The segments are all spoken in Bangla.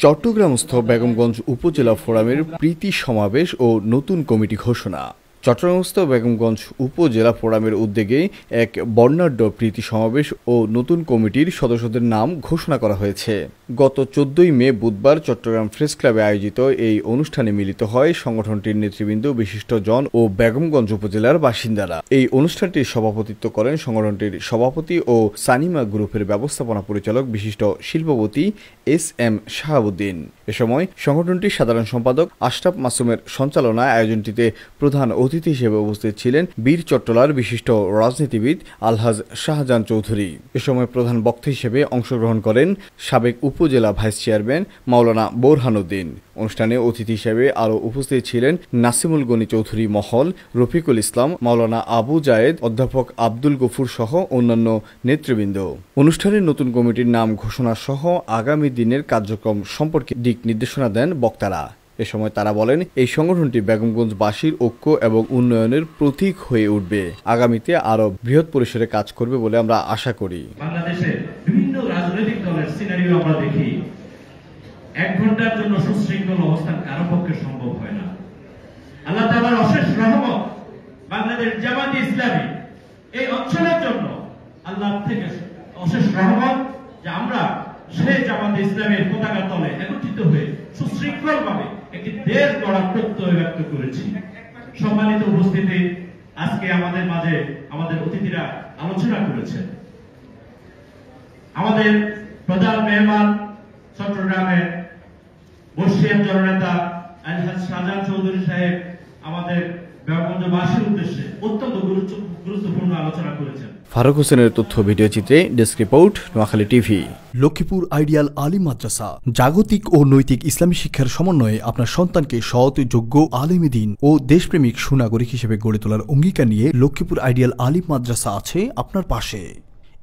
চট্টগ্রামস্থ বেগমগঞ্জ উপজেলা ফোরামের প্রীতি সমাবেশ ও নতুন কমিটি ঘোষণা। চট্টগ্রামস্থ বেগমগঞ্জ উপজেলা ফোরামের উদ্যোগে এক বর্ণাঢ্য প্রীতি সমাবেশ ও নতুন কমিটির সদস্যদের নাম ঘোষণা করা হয়েছে। গত 14 মে বুধবার চট্টগ্রাম প্রেস ক্লাবে আয়োজিত এই অনুষ্ঠানে মিলিত হয় সংগঠনটির নেতৃবৃন্দ, বিশিষ্টজন ও বেগমগঞ্জ উপজেলার বাসিন্দারা। এই অনুষ্ঠানটির সভাপতিত্ব করেন সংগঠনটির সভাপতি ও সানিমা গ্রুপের ব্যবস্থাপনা পরিচালক বিশিষ্ট শিল্পপতি SM শাহাবুদ্দিন। এ সময় সংগঠনটির সাধারণ সম্পাদক আশরাফ মাসুমের সঞ্চালনায় আয়োজনটিতে প্রধান অতিথি হিসেবে উপস্থিত ছিলেন বীর চট্টলার বিশিষ্ট রাজনীতিবিদ আলহাজ শাহজাহান চৌধুরী। এ সময় প্রধান বক্তা হিসেবে অংশগ্রহণ করেন সাবেক উপজেলা ভাইস চেয়ারম্যান মাওলানা বোরহানুদ্দিন। অনুষ্ঠানে অতিথি হিসেবে আরও উপস্থিত ছিলেন নাসিমুল গনি চৌধুরী মহল, রফিকুল ইসলাম, মাওলানা আবু জায়েদ, অধ্যাপক আব্দুল গফুর সহ অন্যান্য নেতৃবৃন্দ। অনুষ্ঠানের নতুন কমিটির নাম ঘোষণা সহ আগামী দিনের কার্যক্রম সম্পর্কে দিক নির্দেশনা দেন বক্তারা। এ সময় তারা বলেন, এই সংগঠনটি বেগমগঞ্জবাসীর ঐক্য এবং উন্নয়নের প্রতীক হয়ে উঠবে। আগামীতে আরো বৃহৎ পরিসরে কাজ করবে বলে আমরা আশা করি। বাংলাদেশের বিভিন্ন রাজনৈতিক দলের সিনারিও আমরা দেখি, 1 ঘন্টার জন্য সুশৃঙ্খল অবস্থান কারো পক্ষে সম্ভব হয় না। আল্লাহ তাআলার অশেষ রহমত বাংলাদেশ জামাত ইসলামী এই অঞ্চলের জন্য আল্লাহ থেকে অশেষ রহমত যে আমরা সেই জামাত ইসলামের পতাকা তলে একত্রিত হয়ে সুশৃঙ্খল ভাবে একটি দেশ গড়ার প্রত্যয় ব্যক্ত করেছি। সম্মানিত উপস্থিতি, আজকে আমাদের মাঝে আমাদের অতিথিরা আলোচনা করেছেন। আমাদের প্রধান মেহমান চট্টগ্রামের বর্ষিয়ান জননেতা আলহাজ শাহজাহান চৌধুরী সাহেব আমাদের বেগমগঞ্জবাসীর উদ্দেশ্যে অত্যন্ত গুরুত্বপূর্ণ আলোচনা করেছেন। ফারুক হোসেনের তথ্য ভিডিও চিত্রে desk report, Noakhali TV. Lakshmipur ideal Alim Madrasa জাগতিক ও নৈতিক ইসলামী শিক্ষার সমন্বয়ে আপনার সন্তানকে সৎ, যোগ্য, আলেম দ্বীন ও দেশপ্রেমিক সুনাগরিক হিসেবে গড়ে তোলার অঙ্গীকার নিয়ে লক্ষ্মীপুর আইডিয়াল আলিম মাদ্রাসা আছে আপনার পাশে।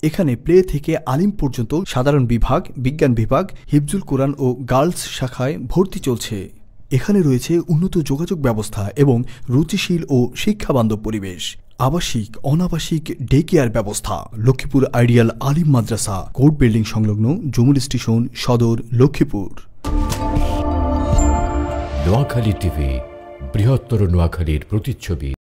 এখানে প্লে থেকে আলিম পর্যন্ত সাধারণ বিভাগ, বিজ্ঞান বিভাগ, হিফজুল কোরআন ও গার্লস শাখায় ভর্তি চলছে। এখানে রয়েছে উন্নত যোগাযোগ ব্যবস্থা এবং রুচিশীল ও শিক্ষাবান্ধব পরিবেশ, আবাসিক, অনাবাসিক ডে কেয়ার ব্যবস্থা। লক্ষ্মীপুর আইডিয়াল আলিম মাদ্রাসা, কোর্ট বিল্ডিং সংলগ্ন, জুমুল স্টেশন, সদর, লক্ষ্মীপুর। নোয়াখালী টিভি, বৃহত্তর নোয়াখালীর প্রতিচ্ছবি।